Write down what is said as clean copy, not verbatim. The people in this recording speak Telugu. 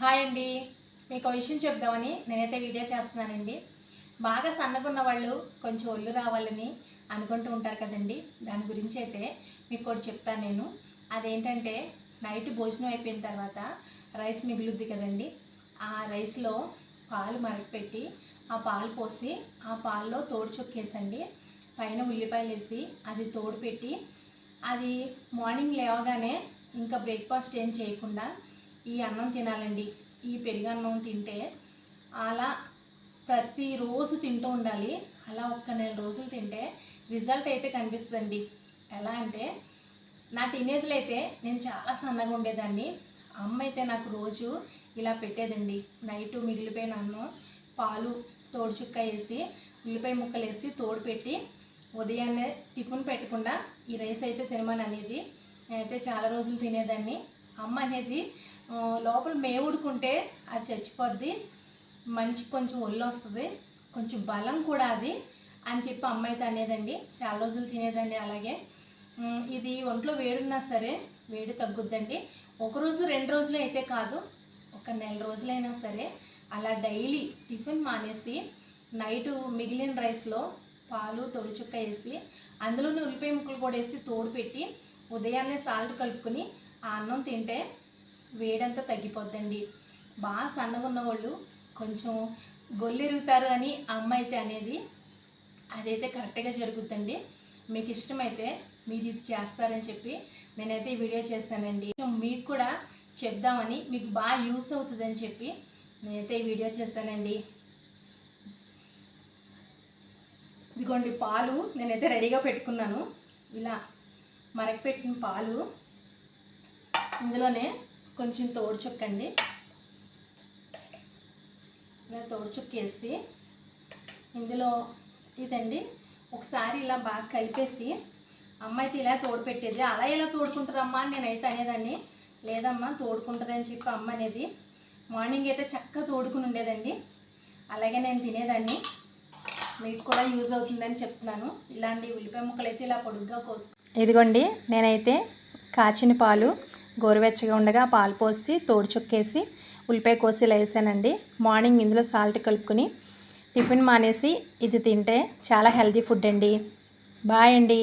హాయ్ అండి. మీకు విషయం చెప్దామని నేనైతే వీడియో చేస్తున్నానండి. బాగా సన్నగున్న వాళ్ళు కొంచెం ఒళ్ళు రావాలని అనుకుంటూ ఉంటారు కదండి. దాని గురించి అయితే మీకు ఒకటి చెప్తాను నేను. అదేంటంటే నైట్ భోజనం అయిపోయిన తర్వాత రైస్ మిగులుద్ది కదండి. ఆ రైస్లో పాలు మరగపెట్టి ఆ పాలు పోసి ఆ పాలలో తోడు చుక్కేసండి, పైన ఉల్లిపాయలు వేసి అది తోడు పెట్టి అది మార్నింగ్ లేవగానే ఇంకా బ్రేక్ఫాస్ట్ ఏం చేయకుండా ఈ అన్నం తినాలండి. ఈ పెరుగన్నం తింటే అలా ప్రతిరోజు తింటూ ఉండాలి. అలా ఒక్క నెల రోజులు తింటే రిజల్ట్ అయితే కనిపిస్తుందండి. ఎలా అంటే నా టీనేజ్లో అయితే నేను చాలా సన్నగా ఉండేదాన్ని. అమ్మ అయితే నాకు రోజు ఇలా పెట్టేదండి. నైటు మిగిలిపోయిన అన్నం పాలు తోడు చుక్క వేసి ఉల్లిపాయ ముక్కలు వేసి తోడు పెట్టి ఉదయాన్నే టిఫిన్ పెట్టకుండా ఈ రైస్ అయితే తినమని అనేది. నేనైతే చాలా రోజులు తినేదాన్ని. అమ్మ అనేది లోపల మేవుడుకుంటే అది చచ్చిపోద్ది, మనిషికి కొంచెం ఒళ్ళు వస్తుంది, కొంచెం బలం కూడా అది అని చెప్పి అమ్మ అయితే అనేదండి. చాలా రోజులు తినేదండి. అలాగే ఇది ఒంట్లో వేడున్నా సరే వేడి తగ్గుద్దండి. ఒకరోజు 2 రోజులు అయితే కాదు, ఒక నెల రోజులైనా సరే అలా డైలీ టిఫిన్ మానేసి నైటు మిగిలిన రైస్లో పాలు తొలిచుక్క వేసి అందులోనే ఉల్లిపాయ ముక్కలు కూడా వేసి తోడు పెట్టి ఉదయాన్నే సాల్ట్ కలుపుకొని ఆ అన్నం తింటే వేడంతా తగ్గిపోద్దండి. బాగా సన్నగా ఉన్న వాళ్ళు కొంచెం గొల్లిరుగుతారు అని అమ్మ అయితే అనేది. అదైతే కరెక్ట్గా జరుగుద్దండి. మీకు ఇష్టమైతే మీరు ఇది చేస్తారని చెప్పి నేనైతే ఈ వీడియో చేశానండి. మీకు కూడా చెప్దామని, మీకు బాగా యూస్ అవుతుందని చెప్పి నేనైతే ఈ వీడియో చేశానండి. ఇదిగోండి పాలు నేనైతే రెడీగా పెట్టుకున్నాను. ఇలా మరగపెట్టిన పాలు ఇందులోనే కొంచెం తోడు చుక్కండి. ఇలా తోడు చుక్క వేసి ఇందులో ఇదండి ఒకసారి ఇలా బాగా కలిపేసి, అమ్మ అయితే ఇలా తోడు పెట్టేది. అలా ఇలా తోడుకుంటారమ్మా అని నేనైతే అనేదాన్ని. లేదమ్మా తోడుకుంటుంది అని చెప్పి అమ్మ అనేది. మార్నింగ్ అయితే చక్కగా తోడుకుని ఉండేదండి. అలాగే నేను తినేదాన్ని. మీకు కూడా యూజ్ అవుతుందని చెప్తున్నాను. ఇలాంటి ఉల్లిపాయ ముక్కలు అయితే ఇలా పొడుగ్గా కోసు. ఇదిగోండి నేనైతే కాచిన పాలు గోరువెచ్చగా ఉండగా పాలు పోసి తోడు చుక్కేసి ఉల్లిపాయ కోసి ఇలా వేసానండి. మార్నింగ్ ఇందులో సాల్ట్ కలుపుకొని టిఫిన్ మానేసి ఇది తింటే చాలా హెల్తీ ఫుడ్ అండి. బాయ్ అండి.